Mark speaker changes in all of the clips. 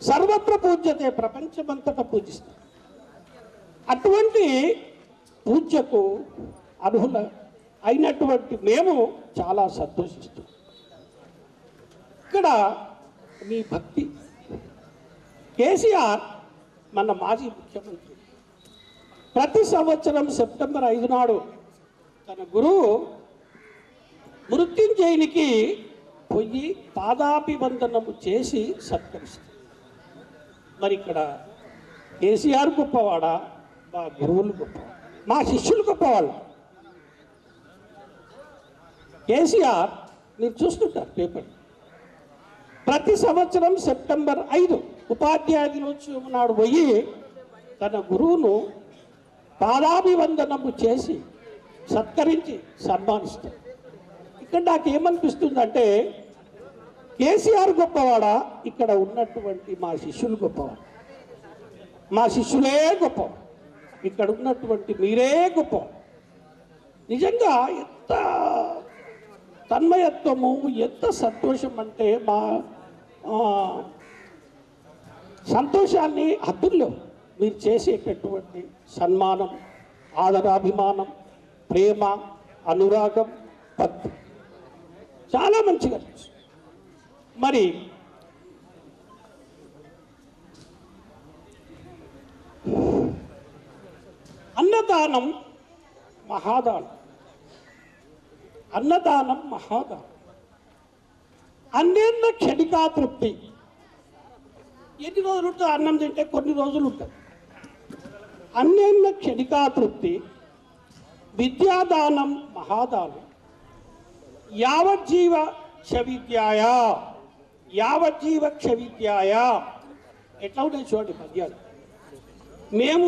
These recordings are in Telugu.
Speaker 1: సర్వత్ర పూజ్యతే, ప్రపంచమంతటా పూజిస్తారు. అటువంటి పూజకు అర్హుల అయినటువంటి మేము చాలా సంతోషిస్తాం. ఇక్కడ మీ భక్తి, కేసీఆర్ మన మాజీ ముఖ్యమంత్రి ప్రతి సంవత్సరం సెప్టెంబర్ 5 నాడు తన గురువు మృత్యుంజయునికి పోయి పాదాభివందనము చేసి సత్కరిస్తారు. మరి ఇక్కడ కేసీఆర్ గొప్పవాడా, మా గురువులు గొప్పవాడు, మా శిష్యులు గొప్పవాళ్ళు? కేసీఆర్ మీరు చూస్తుంటారు పేపర్, ప్రతి సంవత్సరం సెప్టెంబర్ 5 ఉపాధ్యాయ దినోత్సవం నాడు పోయి తన గురువును పాదాభివందనము చేసి సత్కరించి సన్మానిస్తారు. ఇక్కడ నాకేమనిపిస్తుందంటే కేసీఆర్ గొప్పవాడా, ఇక్కడ ఉన్నటువంటి మా శిష్యులు గొప్పవాడు? మా శిష్యులే గొప్ప, ఇక్కడ ఉన్నటువంటి మీరే గొప్ప. నిజంగా ఎంత తన్మయత్వము, ఎంత సంతోషం అంటే మా సంతోషాన్ని హద్దుల్లో మీరు చేసేటటువంటి సన్మానం, ఆదరాభిమానం, ప్రేమ, అనురాగం, భక్తి చాలా మంచిగా తెలుసు. మరి అన్నదానం మహాదానం, అన్నదానం మహాదానం. అన్నేళ్ళ క్షణికా తృప్తి. ఎన్ని రోజులు ఉంటుంది అన్నం తింటే? కొన్ని రోజులు ఉంటుంది. అన్నేళ్ళ క్షణికా తృప్తి. విద్యాదానం మహాదానం. యావజ్జీవ క్షవిద్యాయ, యావజ్జీవ క్షవిద్యాయ. ఎట్లా ఉన్నాయి చూడండి పద్యాలు. మేము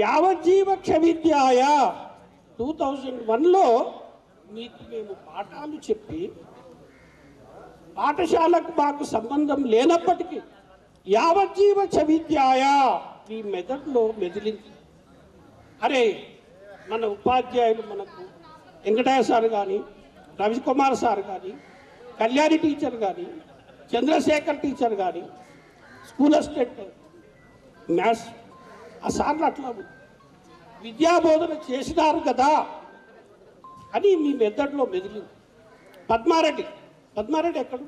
Speaker 1: యావజ్జీవ క్షవిద్యాయ 2001లో మీకు మేము పాఠాలు చెప్పి, పాఠశాలకు మాకు సంబంధం లేనప్పటికీ యావజ్జీవ క్షవిద్యాయ ఈ మెదడులో మెదిలింది. అరే మన ఉపాధ్యాయులు, మనకు వెంకటయ్య సార్ కానీ, రవికుమార్ సార్ కానీ, కళ్యాణి టీచర్ కానీ, చంద్రశేఖర్ టీచర్ కానీ, స్కూల్ అసిస్టెంట్, మ్యాథ్స్ ఆ సార్లు అట్లా విద్యాబోధన చేసినారు కదా అని మీ మెదడులో మెదిలింది. పద్మారెడ్డి, పద్మారెడ్డి ఎక్కడ?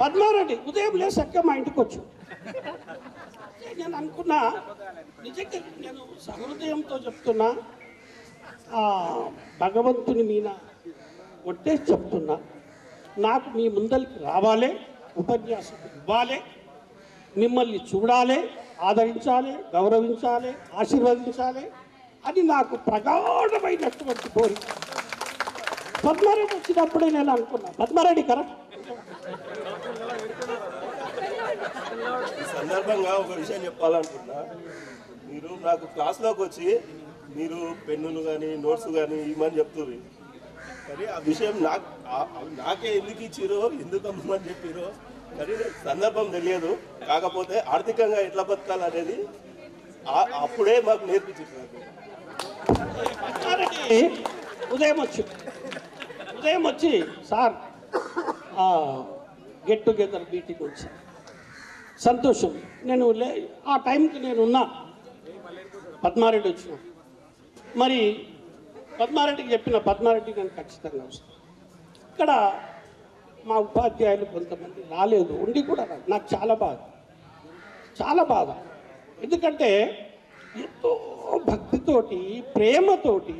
Speaker 1: పద్మారెడ్డి ఉదయం లేసక్క మా ఇంటికి వచ్చు. నేను అనుకున్నా, నిజంగా నేను సహృదయంతో చెప్తున్నా, భగవంతుని మీద ఒట్టేసి చెప్తున్నా, నాకు మీ ముందరికి రావాలి, ఉపన్యాసం ఇవ్వాలి, మిమ్మల్ని చూడాలి, ఆదరించాలి, గౌరవించాలి, ఆశీర్వదించాలి అని నాకు ప్రగాఢమైనటువంటి కోరిక. పద్మారెడ్డి వచ్చినప్పుడే నేను అనుకున్నా, పద్మారెడ్డి కరెక్ట్.
Speaker 2: ఈ సందర్భంగా ఒక విషయం చెప్పాలనుకున్నా, మీరు నాకు క్లాస్లోకి వచ్చి మీరు పెన్నులు కానీ నోట్స్ కానీ ఇవ్వమని చెప్తుంది. కానీ ఆ విషయం నాకే ఎందుకు ఇచ్చిరో, ఎందుకు అమ్మని చెప్పిరో కానీ సందర్భం తెలియదు. కాకపోతే ఆర్థికంగా ఎట్లా బతకాలనేది అప్పుడే మాకు నేర్పించారు.
Speaker 1: ఉదయం వచ్చి సార్ గెట్ టుగెదర్ మీటింగ్ వచ్చి సంతోషం. నేను ఆ టైంకి నేను ఉన్నా, పద్మారెడ్డి వచ్చిన. మరి పద్మారెడ్డికి చెప్పిన, పద్మారెడ్డి నేను ఖచ్చితంగా వస్తాను. ఇక్కడ మా ఉపాధ్యాయులు కొంతమంది రాలేదు, ఉండి కూడా రాదు. నాకు చాలా బాధ, చాలా బాధ. ఎందుకంటే ఎంతో భక్తితోటి, ప్రేమతోటి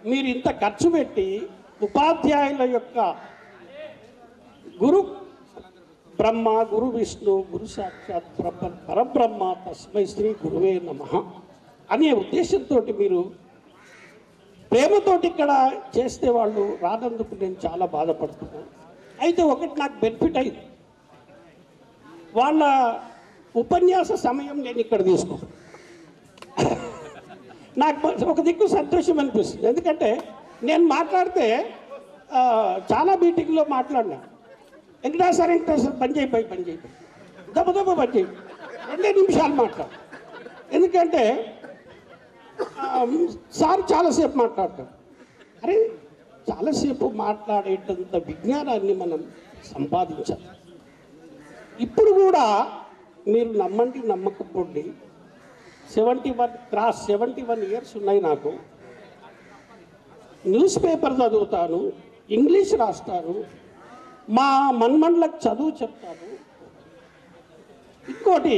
Speaker 1: మీరు ఇంత ఖర్చు పెట్టి ఉపాధ్యాయుల యొక్క గురు బ్రహ్మ, గురు విష్ణు, గురు సాక్షాత్ పరబ్రహ్మ తస్మై శ్రీ గురువే నమః అనే ఉద్దేశంతో మీరు ప్రేమతోటి ఇక్కడ చేస్తే వాళ్ళు రానందుకు నేను చాలా బాధపడుతున్నాను. అయితే ఒకటి నాకు బెనిఫిట్ అయింది, వాళ్ళ ఉపన్యాస సమయం నేను ఇక్కడ తీసుకున్నాను. నాకు ఒక దిక్కు సంతోషం అనిపిస్తుంది. ఎందుకంటే నేను మాట్లాడితే చాలా మీటింగ్లో మాట్లాడినా, వెంకటేశ్వర పని చేయిపోయి దెబ్బ పని చేయి, 2 నిమిషాలు మాట్లాడు. ఎందుకంటే సార్ చాలాసేపు మాట్లాడతారు. అరే చాలాసేపు మాట్లాడేటంత విజ్ఞానాన్ని మనం సంపాదించాలి. ఇప్పుడు కూడా మీరు నమ్మండి నమ్మకపోండి, 71 ఇయర్స్ ఉన్నాయి నాకు. న్యూస్ పేపర్ చదువుతాను, ఇంగ్లీష్ రాస్తాను, మా మన్మన్లకు చదువు చెప్తాను. ఇంకోటి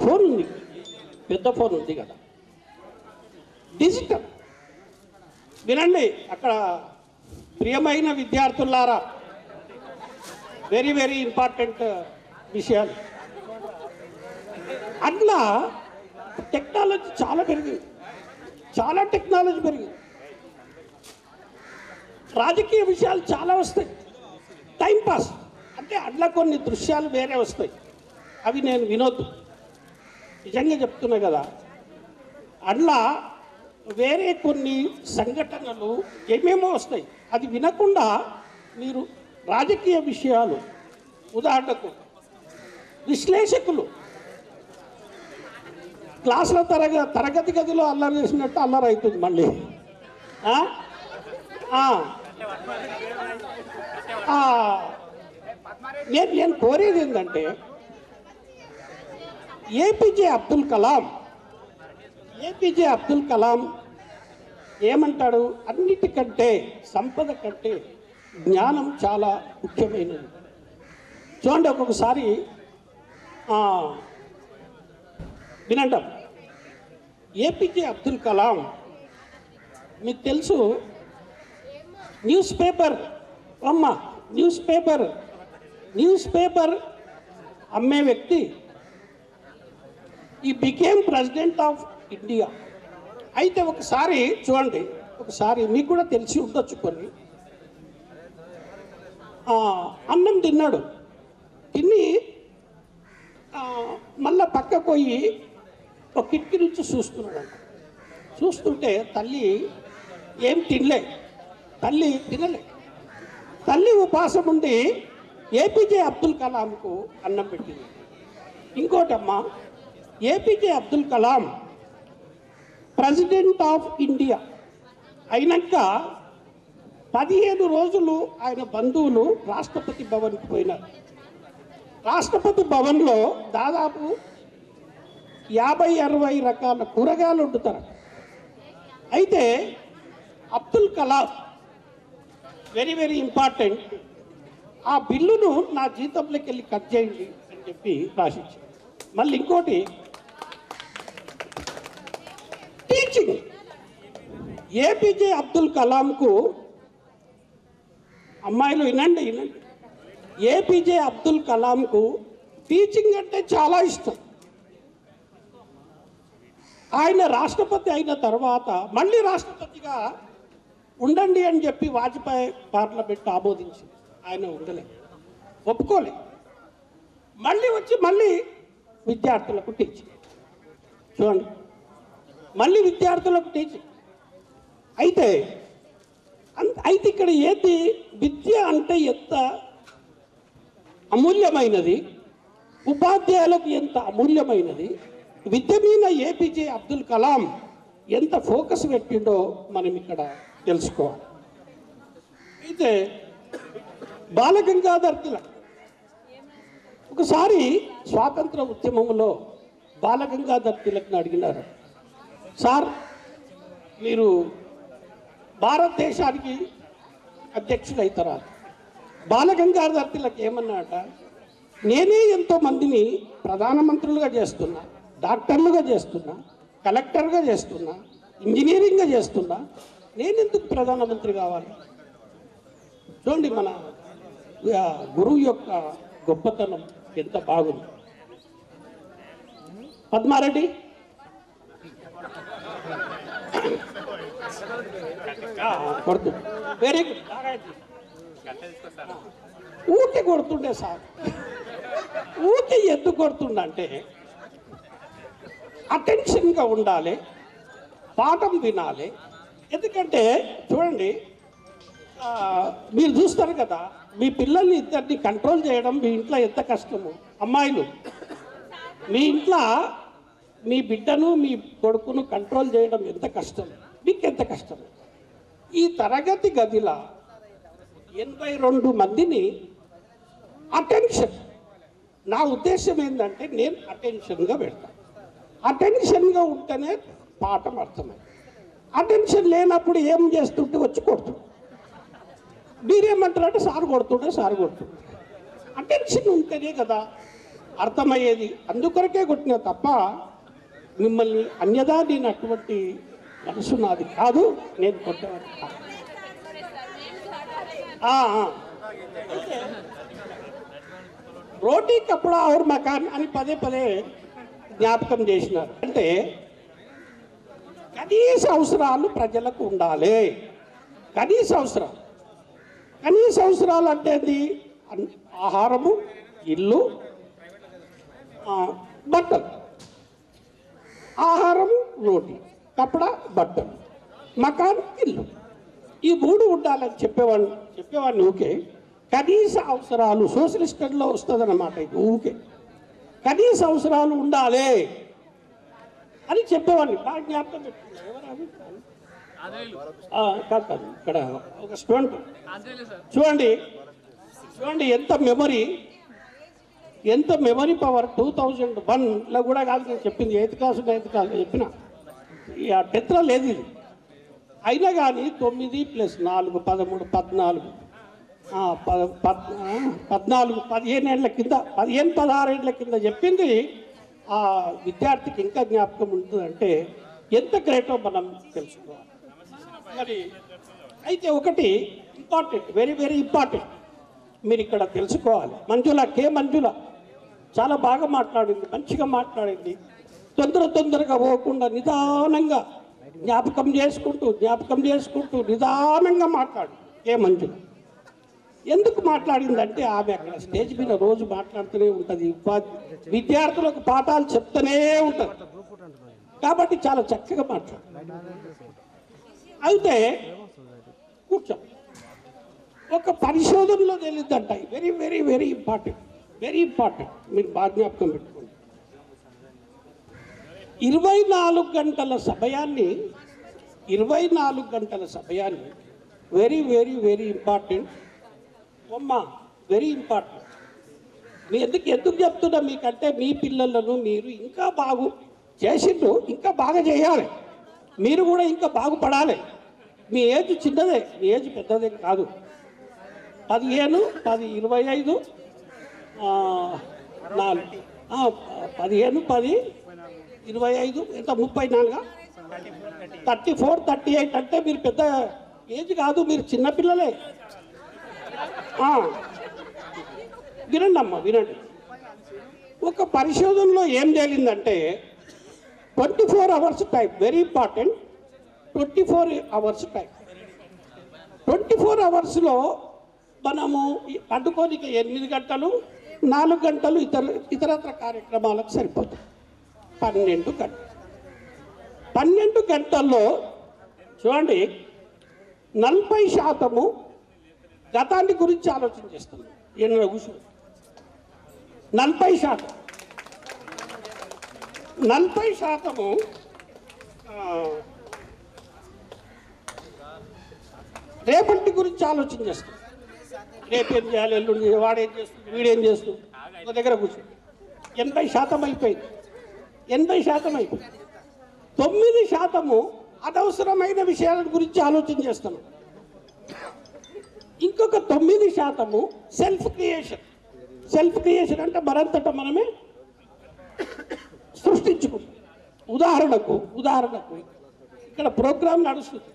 Speaker 1: ఫోన్ ఉంది, పెద్ద ఫోన్ ఉంది కదా, డిజిటల్. వినండి అక్కడ ప్రియమైన విద్యార్థులారా, వెరీ వెరీ ఇంపార్టెంట్ విషయాలు. అట్లా టెక్నాలజీ చాలా పెరిగింది, చాలా టెక్నాలజీ పెరిగింది. రాజకీయ విషయాలు చాలా వస్తాయి, టైంపాస్ అంటే అట్లా కొన్ని దృశ్యాలు వేరే వస్తాయి, అవి నేను వినొద్దు, నిజంగా చెప్తున్నా కదా. అట్లా వేరే కొన్ని సంఘటనలు ఏమేమో వస్తాయి, అది వినకుండా మీరు రాజకీయ విషయాలు, ఉదాహరణకు విశ్లేషకులు క్లాసుల తరగతి గదిలో అల్లరి చేసినట్టు అల్లరి అవుతుంది మళ్ళీ. నేను కోరేది ఏంటంటే, ఏపీజే అబ్దుల్ కలాం ఏమంటాడు, అన్నిటికంటే సంపద కంటే జ్ఞానం చాలా ముఖ్యమైనది. చూడండి ఒక్కొక్కసారి వినంటాం. ఏపీజే అబ్దుల్ కలాం మీకు తెలుసు, న్యూస్ పేపర్ అమ్మే వ్యక్తి. He became president of India. అయితే ఒకసారి చూడండి, ఒకసారి మీకు కూడా తెలిసి ఉండొచ్చు, కొన్ని అన్నం తిన్నాడు, తిని మళ్ళా పక్కకు పోయి ఒక కిటికీ నుంచి చూస్తున్నాడు. చూస్తుంటే తల్లి ఏం తినలే, తల్లి ఉపాసం ఉండి ఏపీజే అబ్దుల్ కలాంకు అన్నం పెట్టింది. ఇంకోటమ్మా, APJ Abdul Kalam president of India అయినాక 15 రోజులు ఆయన బంధువులు రాష్ట్రపతి భవన్కి పోయినారు. రాష్ట్రపతి భవన్లో దాదాపు 50-60 రకాల కూరగాయలు వండుతారు. అయితే Abdul Kalam very very important, ఆ బిల్లును నా జీతంలోకి వెళ్ళి కట్ చేయండి అని చెప్పి రాసిచ్చారు. మళ్ళీ ఇంకోటి టీచింగ్. ఏపీజే అబ్దుల్ కలాంకు, అమ్మాయిలు వినండి, ఏపీజే అబ్దుల్ కలాంకు టీచింగ్ అంటే చాలా ఇష్టం. ఆయన రాష్ట్రపతి అయిన తర్వాత మళ్ళీ రాష్ట్రపతిగా ఉండండి అని చెప్పి వాజ్పేయి పార్లమెంట్ ఆమోదించింది. ఆయన ఉండలే, ఒప్పుకోలే. మళ్ళీ విద్యార్థులకు టీచింగ్. చూడండి, మళ్ళీ విద్యార్థులకు టీచింగ్. అయితే ఇక్కడ ఏంటి, విద్య అంటే ఎంత అమూల్యమైనది, ఉపాధ్యాయులకు ఎంత అమూల్యమైనది, విద్య మీద ఏపీజే అబ్దుల్ కలాం ఎంత ఫోకస్ పెట్టిండో మనం ఇక్కడ తెలుసుకోవాలి. అయితే బాలగంగాధర్ తిలక్, ఒకసారి స్వాతంత్ర ఉద్యమంలో బాలగంగాధర్ తిలక్ని అడిగినారు, సార్ మీరు భారతదేశానికి అధ్యక్షుడు అవుతారా? బాలగంగాధర్ తిలక్ ఏమన్నాట, నేనే ఎంతో మందిని ప్రధానమంత్రులుగా చేస్తున్నా, డాక్టర్లుగా చేస్తున్నా, కలెక్టర్గా చేస్తున్నా, ఇంజనీరింగ్గా చేస్తున్నా, నేనెందుకు ప్రధానమంత్రి కావాలి? చూడండి మన గురువు యొక్క గొప్పతనం ఎంత బాగుంది. పద్మారెడ్డి కొడుతు వెరీ గుడ్. ఊకే కొడుతుండే సార్, ఊకే ఎందుకు కొడుతుండంటే అటెన్షన్గా ఉండాలి, పాఠం వినాలి. ఎందుకంటే చూడండి, మీరు చూస్తారు కదా, మీ పిల్లల్ని ఇద్దరిని కంట్రోల్ చేయడం మీ ఇంట్లో ఎంత కష్టము. అమ్మాయిలు, మీ ఇంట్లో మీ బిడ్డను మీ కొడుకును కంట్రోల్ చేయడం ఎంత కష్టం, మీకు ఎంత కష్టం. ఈ తరగతి గదిలో 82 మందిని అటెన్షన్, నా ఉద్దేశం ఏంటంటే నేను అటెన్షన్గా పెడతాను. అటెన్షన్గా ఉంటేనే పాఠం అర్థమైంది. అటెన్షన్ లేనప్పుడు ఏం చేస్తుంటే వచ్చి కొడుతుంది. మీరేమంటారంటే సార్ కొడుతుంటే సార్ కొడుతుంటే. అటెన్షన్ ఉంటేనే కదా అర్థమయ్యేది. అందుకొరకే కొట్టిన తప్ప మిమ్మల్ని అన్యదా నేను అటువంటి మనసు నాది కాదు, నేను కొట్టేవాడిని కాదు. రోటీ కపడా ఔర్ మకాన్ అని పదే పదే జ్ఞాపకం చేసినారు. అంటే కనీస అవసరాలు ప్రజలకు ఉండాలి. కనీస అవసరాలు అంటే ఆహారము, ఇల్లు, బట్టలు. ఆహారము, రోటీ, కపడా, బట్టలు, మకాన్, ఇల్లు. ఈ 3 ఉండాలని చెప్పేవాడిని ఊకే. కనీస అవసరాలు సోషలిస్టుల్లో వస్తుందన్నమాట. ఇది ఊకే కనీస అవసరాలు ఉండాలి అని చెప్పేవాడిని. బాగా జ్ఞాపకం పెట్టుకున్నాను. కాదు, ఇక్కడ ఒక స్టూడెంట్ చూడండి ఎంత మెమరీ పవర్. 2001లో కూడా కాదు నేను చెప్పింది, 8th క్లాస్ చెప్పిన. 10th లేదు ఇది. అయినా కానీ 9 + 4 13 14 15 ఏళ్ళ కింద 15-16 ఏళ్ళ కింద చెప్పింది ఆ విద్యార్థికి ఇంకా జ్ఞాపకం ఉంటుందంటే ఎంత గ్రేటో మనం తెలుసుకోవాలి. మరి అయితే ఒకటి ఇంపార్టెంట్, వెరీ వెరీ ఇంపార్టెంట్ మీరు ఇక్కడ తెలుసుకోవాలి. మంజుల చాలా బాగా మాట్లాడింది, మంచిగా మాట్లాడింది. తొందరగా పోకుండా నిదానంగా జ్ఞాపకం చేసుకుంటూ నిదానంగా మాట్లాడు. మంజుల ఎందుకు మాట్లాడిందంటే ఆమె అక్కడ స్టేజ్ మీద రోజు మాట్లాడుతూనే ఉంటుంది, విద్యార్థులకు పాఠాలు చెప్తూనే ఉంటుంది కాబట్టి చాలా చక్కగా మాట్లాడు. అయితే కూర్చో, ఒక పరిశోధనలో తెలియదంట, వెరీ వెరీ వెరీ ఇంపార్టెంట్ మీరు బాగా జ్ఞాపకం పెట్టుకోండి. 24 గంటల సమయాన్ని very very very important very important. ఎందుకు చెప్తున్నా మీకంటే మీ పిల్లలను మీరు ఇంకా బాగు చేసిండ్రు, ఇంకా బాగా చేయాలి. మీరు కూడా ఇంకా బాగుపడాలి. మీ ఏజ్ చిన్నదే, మీ ఏజ్ పెద్దదే కాదు. 15, 10, 25, 4, 15, 10, 25 ఎంత 34, 34, 38 అంటే మీరు పెద్ద ఏజ్ కాదు, మీరు చిన్నపిల్లలే. వినండి. ఒక పరిశోధనలో ఏం జరిగిందంటే 24 hours time very important. 24 hours time, 24 అవర్స్లో మనము పండుకోనికి 8 గంటలు, 4 గంటలు ఇతరత్ర కార్యక్రమాలకు సరిపోతుంది. 12 గంటలు. 12 గంటల్లో చూడండి 40% గతాన్ని గురించి ఆలోచన చేస్తుంది. ఎన్నో కూర్చో 40% రేపటి గురించి ఆలోచన చేస్తుంది. రేపేం చేయాలి, ఎల్లుండి వాడేం చేస్తుంది, వీడేం చేస్తుంది, ఒక దగ్గర కూర్చో 80% అయిపోయింది. 9% అనవసరమైన విషయాల గురించి ఆలోచన చేస్తున్నాం. ఇంకొక 9% సెల్ఫ్ క్రియేషన్ అంటే మనంతటా మనమే సృష్టించుకుంటాం. ఉదాహరణకు ఇక్కడ ప్రోగ్రామ్ నడుస్తుంది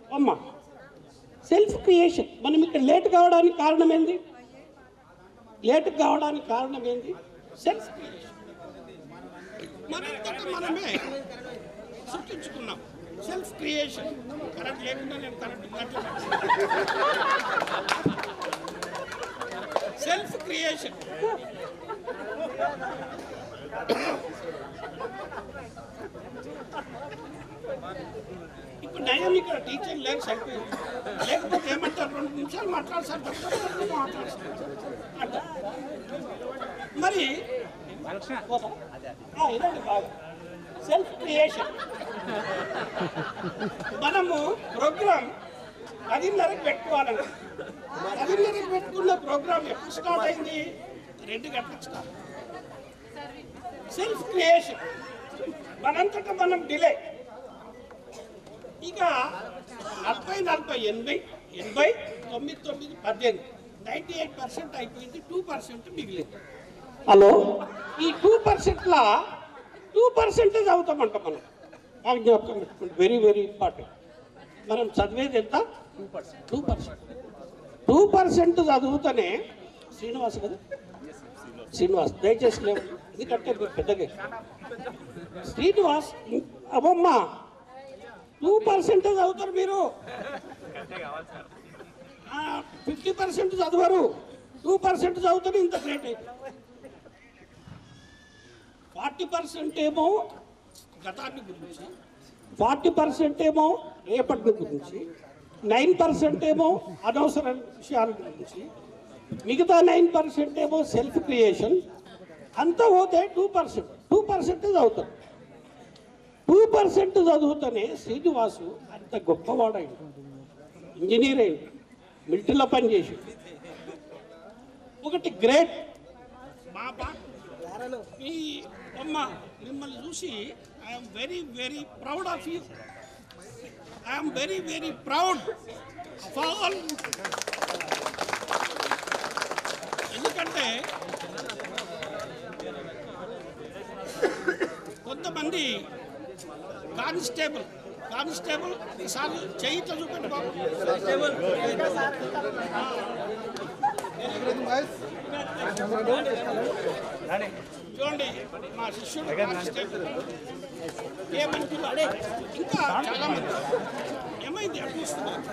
Speaker 1: సెల్ఫ్ క్రియేషన్. మనం ఇక్కడ లేట్ కావడానికి కారణం ఏంది? Self creation. మనంతటా మనమే సృష్టించుకున్నాం. Self creation. కరెంట్ లేకుండా నేను సెల్ఫ్ క్రియేషన్. ఇప్పుడు నయం ఇక్కడ టీచర్ లేక సరిపోయింది. లేకపోతే ఏమంటారు, 2 నిమిషాలు మాట్లాడసారు అంట. మరి ఇదండి బాగా సెల్ఫ్ క్రియేషన్. మనము ప్రోగ్రామ్ 10:30కి పెట్టుకోవాలండి. 10:30కి స్టార్ట్ అయింది 2 గంటలకు స్టార్ట్. సెల్ఫ్ క్రియేషన్ మనంతటా మనం డిలే. ఇక 40, 80, 89, 18 98% అయిపోయింది. 2% మిగిలింది. హలో, ఈ 2%లా 2% అవుతామంట మనం. నాకు జ్ఞాపకం పెట్టుకోండి, వెరీ వెరీ ఇంపార్టెంట్. మనం చదివేది ఎంత? 2% చదువుతూనే శ్రీనివాస్ కదా, శ్రీనివాస్ దయచేసి లేవు, ఎందుకంటే మీరు పెద్దగా శ్రీనివాస్ అమ్మమ్మ 2% చదువుతారు మీరు, 50% చదవరు. 2% చదువుతారు, ఇంత గ్రేట్ అయితే 40% ఏమో గతాన్ని గురించి, 40% ఏమో రేపటి గురించి, 9% ఏమో అనవసర విషయాల గురించి, మిగతా 9% ఏమో సెల్ఫ్ క్రియేషన్. అంతా పోతే 2% చదువుతారు. 2% చదువుతూనే శ్రీనివాసు అంత గొప్పవాడైంది, ఇంజనీర్ అయింది, మిలిటరీలో పనిచేసి. ఒకటి గ్రేట్ మా మీ అమ్మ మిమ్మల్ని చూసి I'm very very proud of you. I'm very very proud of all. ఎందుకంటే కొంతమంది కానిస్టేబుల్ ఈసారి చేయితో చూపెట్టు బాబు. చూడండి మా శిష్యుడు కానిస్టేబుల్ ఏమనుకున్నాడే, ఇంకా చాలా మంది ఏమైంది అటు చూస్తున్నారు.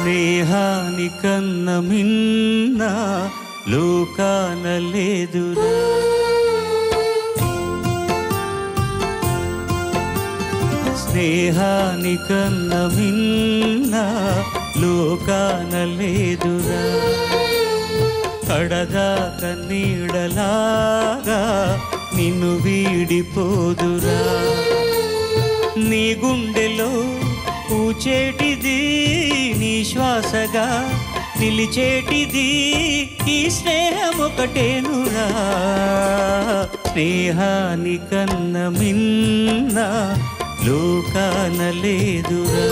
Speaker 3: స్నేహానికన్న మిన్న లోకాన లేదురా, స్నేహానికన్న మిన్న లోకాన లేదురా. కడదాక నీడలాగా నిన్ను వీడిపోదురా. నీ గుండెలో పూచేటిది, నీ శ్వాసగా నిలిచేటిది ఈ స్నేహం ఒకటేనురా. స్నేహానికన్న మిన్న లోకాన లేదురా.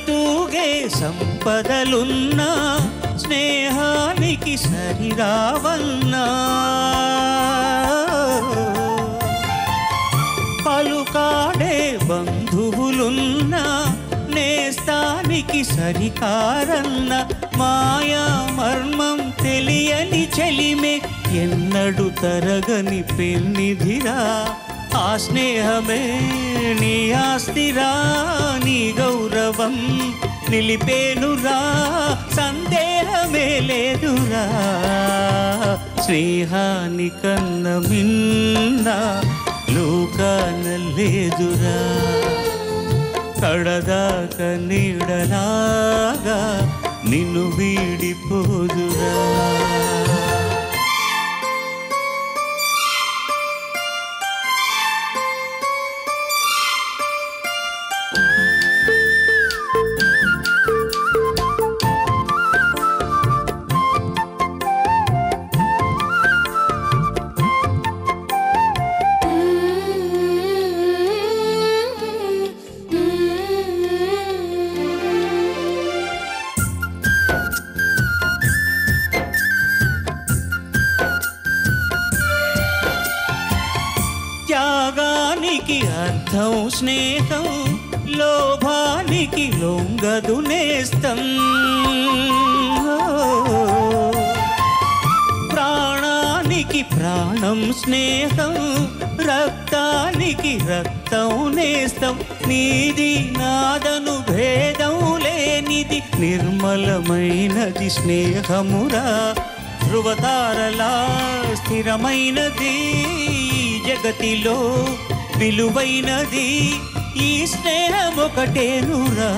Speaker 3: తూగే సంపదలున్నా స్నేహానికి సరిరావన్నా, పలుకాడే బంధువులున్నా నేస్తానికి సరికారన్న. మాయా మర్మం తెలియని చెలిమే ఎన్నడు తరగని పెన్నిధిరా. ఆ స్నేహమే నీ ఆస్తిరా, నీ గౌరవం నిలిపేనురా, సందేహమే లేదురా. స్నేహానికన్న మిన్న లోకాన లేదురా. కడదాక నీడలాగా నిన్ను వీడిపోదురా. అర్థం స్నేహం లోభానికి లొంగదు నేస్తం ప్రాణానికి ప్రాణం స్నేహం రక్తానికి రక్తం నేస్తం నీది నాదను భేదం లేనిది నిర్మలమైనది స్నేహమురా ధృవతారలా స్థిరమైనది జగతిలో విలువైనది ఈ స్నేహం ఒకటేనురా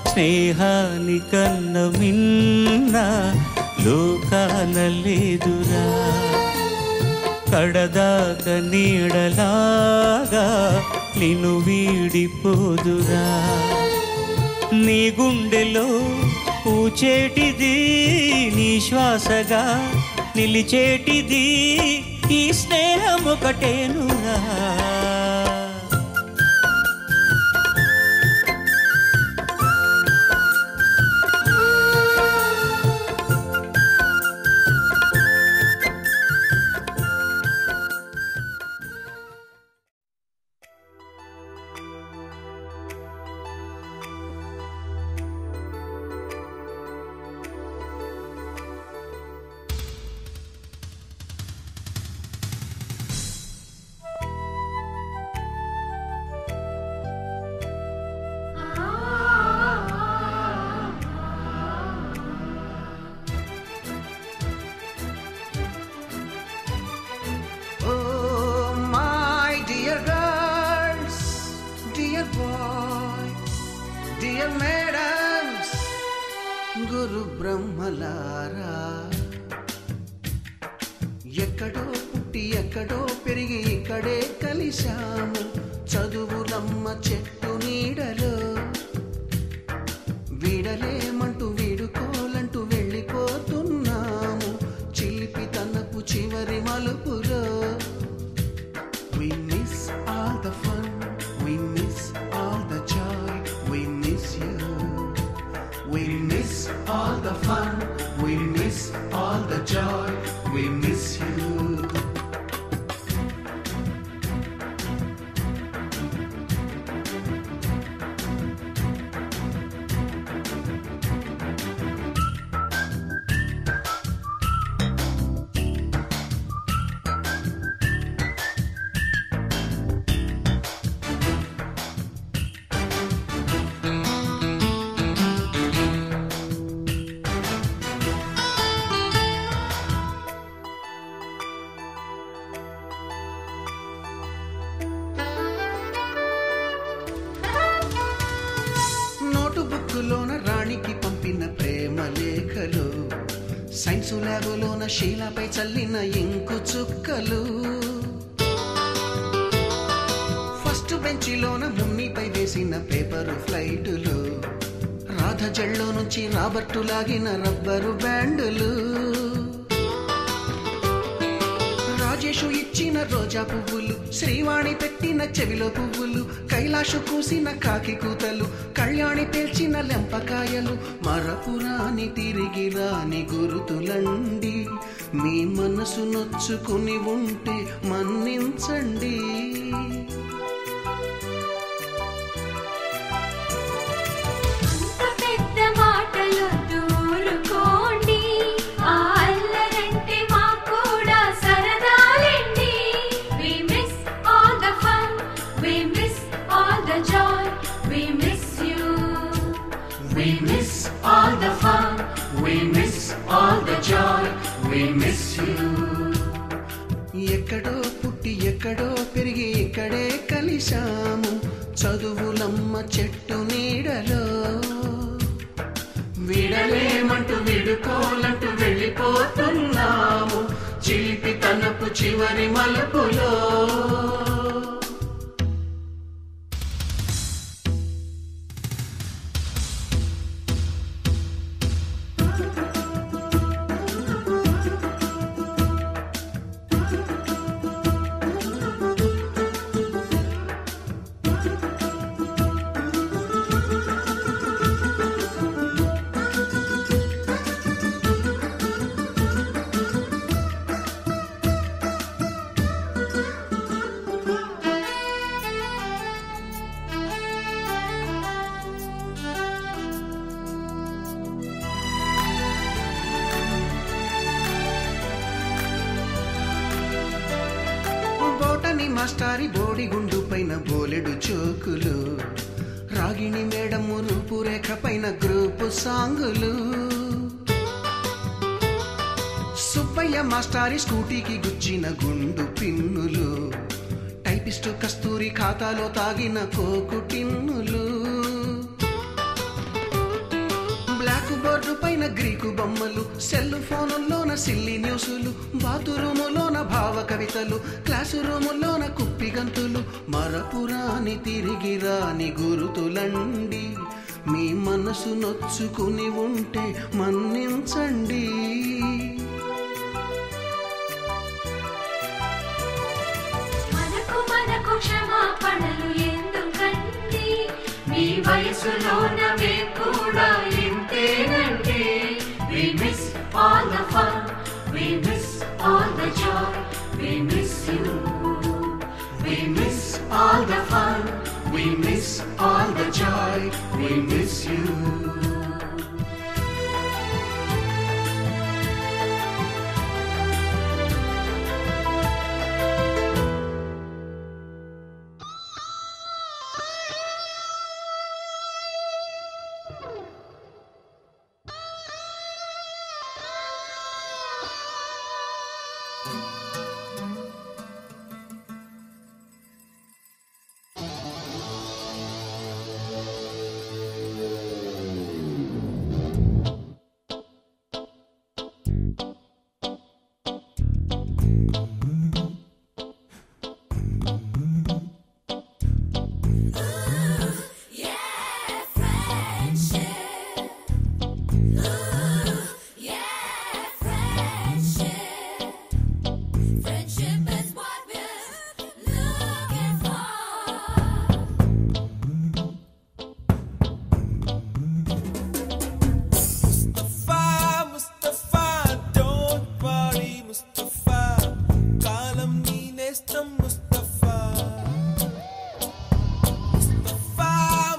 Speaker 3: స్నేహానికన్న మిన్న లోకాన లేదురా కడదాక నీడలాగా నిన్ను వీడిపోదురా నీ గుండెలో పూచేటిది నీ శ్వాసగా నిలిచేటిది ఈ స్నేహం ఒకటేనురా
Speaker 4: గురు బ్రహ్మలారా ఎక్కడో పుట్టి ఎక్కడో పెరిగి ఇక్కడే కలిశాము చదువులమ్మ చెట్టు నీడలో వీడలేమంటూ వీడుకోలంటూ వెళ్ళిపోతున్నాము చిలిపి తనపు చివరి మలుపులో We miss all the fun, we miss all the joy, we miss you. We miss all the fun, we miss all the joy, we miss you. నోటుబుక్కులోన రాణికి పంపిన ప్రేమ లేఖలు సైన్సు ల్యాబులోన శీలాపై చల్లిన ఇంకు చుక్కలు ఫస్ట్ బెంచిలోన మున్నిపై వేసిన పేపరు ఫ్లైటులు రాధ జల్లో నుంచి రాబర్టు లాగిన రబ్బరు బ్యాండులు రాజేషు ఇచ్చిన రోజా పువ్వులు శ్రీవాణి పెట్టిన చెవిలో పువ్వులు కైలాషు కూసిన కాకి కూతలు కళ్యాణి పేల్చిన లెంపకాయలు మరపురాని తిరిగి రాని గురుతులండి మీ మనసు నొచ్చుకుని ఉంటే మన్నించండి
Speaker 5: We miss all the fun, we miss all the joy, we miss you.
Speaker 4: ఎక్కడో పుట్టి ఎక్కడో పెరిగి ఇక్కడే కలిశాము చదువులమ్మ చెట్టు నీడలో
Speaker 5: వీడలేమంటూ వీడుకోలంటూ వెళ్ళిపోతున్నాము చిలిపి తనపు చివరి మలుపులో
Speaker 4: మాస్టారి బోడిగుండు పైన బోలెడు చోకులు, రాగిణి మేడము రూపురేఖ పైన గ్రూపు సాంగులు, సుబ్బయ్య మాస్టారి స్కూటీకి గుచ్చిన గుండు పిన్నులు, టైపిస్టు కస్తూరి ఖాతాలో తాగిన కోకు టిన్నులు, బ్లాక్ బోర్డు పైన గ్రీకు బొమ్మలు, సెల్ ఫోనుల్లోన సిల్లి న్యూసులు, బాతురూములోన భావ కవితలు, క్లాసు రూములోన కుప్పి గంతులు, మరపురాని తిరిగి రాని గురుతులండి, మీ మనసు నొచ్చుకుని ఉంటే మన్నించండి.
Speaker 5: మనకు క్షమాపణలు ఎందుకండి, మీ వయసులోన మేము కూడా ఇంతేనండి. We miss all the fun, we miss all the joy, we miss you. We miss all the fun, we miss all the joy, we miss you.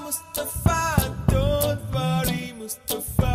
Speaker 5: Mustafa, don't worry, Mustafa.